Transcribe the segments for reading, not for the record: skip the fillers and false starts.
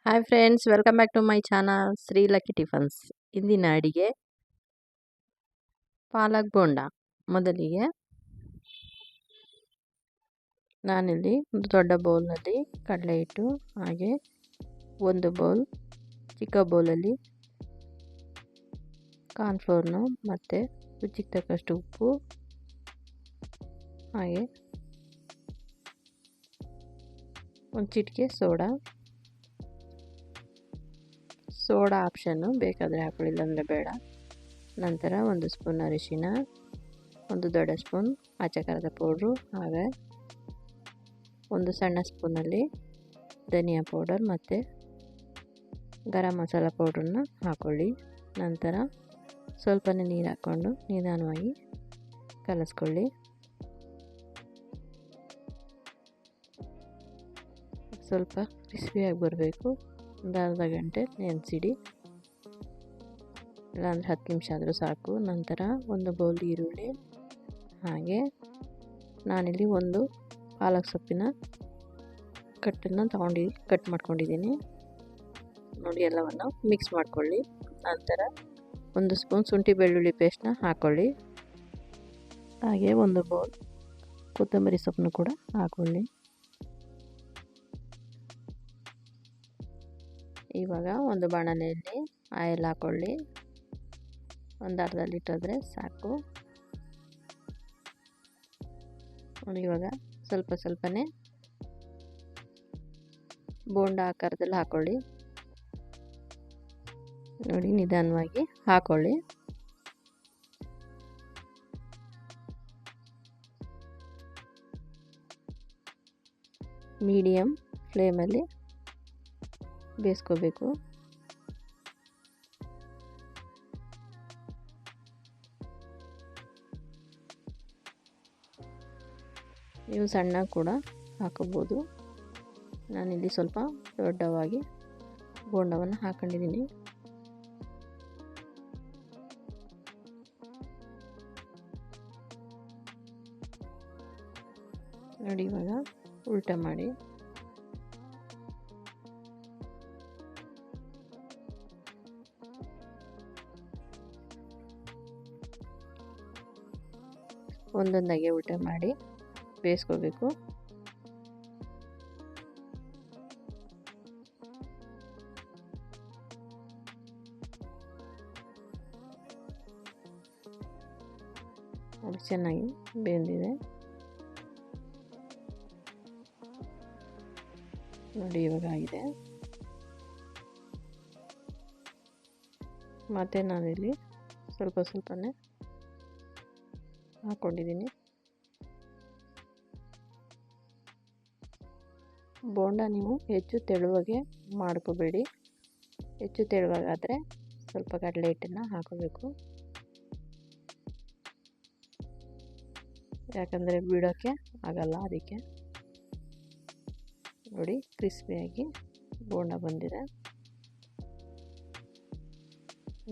Hi friends, welcome back to my channel Shri lucky tiffins. ಇಂದಿನ ಅಡಿಗೆ ಪಾಲಕ್ ಬೋಂಡ. ಮೊದಲಿಗೆ ನಾನಿಲ್ಲಿ ಒಂದು ದೊಡ್ಡ ಬೌಲ್ನಲ್ಲಿ ಕಡಲೆ ಹಿಟ್ಟು, ಹಾಗೆ ಒಂದು ಬೌಲ್ ಚಿಕ್ಕ ಬೌಲಲ್ಲಿ ಕಾರ್ನ್ಫ್ಲೋರ್ನು ಮತ್ತು ರುಚಿಗೆ ತಕ್ಕಷ್ಟು ಉಪ್ಪು, ಹಾಗೆ ಒಂದು ಚಿಟಿಕೆ ಸೋಡಾ ಆಪ್ಷನ್ನು, ಬೇಕಾದರೆ ಹಾಕೊಳ್ಳಿ, ಇಲ್ಲಾಂದರೆ ಬೇಡ. ನಂತರ ಒಂದು ಸ್ಪೂನ್ ಅರಿಶಿನ, ಒಂದು ದೊಡ್ಡ ಸ್ಪೂನ್ ಆಚೆ ಖಾರದ ಪೌಡ್ರು, ಹಾಗೆ ಒಂದು ಸಣ್ಣ ಸ್ಪೂನಲ್ಲಿ ಧನಿಯಾ ಪೌಡರ್ ಮತ್ತು ಗರಂ ಮಸಾಲ ಪೌಡ್ರನ್ನ ಹಾಕ್ಕೊಳ್ಳಿ. ನಂತರ ಸ್ವಲ್ಪನೇ ನೀರು ಹಾಕ್ಕೊಂಡು ನಿಧಾನವಾಗಿ ಕಲಿಸ್ಕೊಳ್ಳಿ. ಸ್ವಲ್ಪ ಕ್ರಿಸ್ಪಿಯಾಗಿ ಬರಬೇಕು. ಒಂದು ಅರ್ಧ ಗಂಟೆ ನೆನೆಸಿಡಿ, ಇಲ್ಲಾಂದರೆ 10 ನಿಮಿಷ ಆದರೂ ಸಾಕು. ನಂತರ ಒಂದು ಬೌಲ್ ಈರುಳ್ಳಿ, ಹಾಗೆ ನಾನಿಲ್ಲಿ ಒಂದು ಪಾಲಕ್ ಸೊಪ್ಪಿನ ಕಟ್ಟನ್ನು ಕಟ್ ಮಾಡ್ಕೊಂಡಿದ್ದೀನಿ ನೋಡಿ. ಎಲ್ಲವನ್ನು ಮಿಕ್ಸ್ ಮಾಡ್ಕೊಳ್ಳಿ. ನಂತರ ಒಂದು ಸ್ಪೂನ್ ಶುಂಠಿ ಬೆಳ್ಳುಳ್ಳಿ ಪೇಸ್ಟ್ನ ಹಾಕ್ಕೊಳ್ಳಿ, ಹಾಗೆ ಒಂದು ಬೌಲ್ ಕೊತ್ತಂಬರಿ ಸೊಪ್ಪನ್ನು ಕೂಡ ಹಾಕ್ಕೊಳ್ಳಿ. ಇವಾಗ ಒಂದು ಬಾಣಲೆಯಲ್ಲಿ ಆಯಿಲ್ ಹಾಕ್ಕೊಳ್ಳಿ. ಒಂದು ಅರ್ಧ ಲೀಟರ್ ಆದರೆ ಸಾಕು. ಇವಾಗ ಸ್ವಲ್ಪನೇ ಬೋಂಡ ಆಕಾರದಲ್ಲಿ ಹಾಕ್ಕೊಳ್ಳಿ ನೋಡಿ, ನಿಧಾನವಾಗಿ ಹಾಕ್ಕೊಳ್ಳಿ. ಮೀಡಿಯಮ್ ಫ್ಲೇಮಲ್ಲಿ ಬೇಯಿಸ್ಕೋಬೇಕು. ನೀವು ಸಣ್ಣ ಕೂಡ ಹಾಕೋಬೋದು. ನಾನಿಲ್ಲಿ ಸ್ವಲ್ಪ ದೊಡ್ಡವಾಗಿ ಬೋಂಡವನ್ನು ಹಾಕೊಂಡಿದ್ದೀನಿ. ನೋಡಿ, ಇವಾಗ ಉಲ್ಟಾ ಮಾಡಿ ಒಂದೊಂದಾಗಿ ಉಲ್ಟಾ ಮಾಡಿ ಬೇಯಿಸ್ಕೋಬೇಕು. ಅದು ಚೆನ್ನಾಗಿ ಬೆಂದಿದೆ ನೋಡಿ, ಇವಾಗ ಆಗಿದೆ. ಮತ್ತು ನಾನಿಲ್ಲಿ ಸ್ವಲ್ಪನೇ ಹಾಕ್ಕೊಂಡಿದ್ದೀನಿ. ಬೋಂಡ ನೀವು ಹೆಚ್ಚು ತೆಳುವಾಗೆ ಮಾಡ್ಕೋಬೇಡಿ. ಹೆಚ್ಚು ತೆಳುವಾಗಾದರೆ ಸ್ವಲ್ಪ ಕಡಲೆ ಹಿಟ್ಟನ್ನು ಹಾಕೋಬೇಕು, ಯಾಕಂದರೆ ಬಿಡೋಕ್ಕೆ ಆಗಲ್ಲ. ಅದಕ್ಕೆ ನೋಡಿ, ಕ್ರಿಸ್ಪಿಯಾಗಿ ಬೋಂಡ ಬಂದಿದೆ.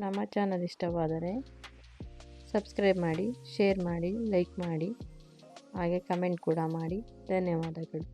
ನಮ್ಮ ಚಾನಲ್ ಇಷ್ಟವಾದರೆ ಸಬ್ಸ್ಕ್ರೈಬ್ ಮಾಡಿ, ಶೇರ್ ಮಾಡಿ, ಲೈಕ್ ಮಾಡಿ, ಹಾಗೆ ಕಮೆಂಟ್ ಕೂಡ ಮಾಡಿ. ಧನ್ಯವಾದಗಳು.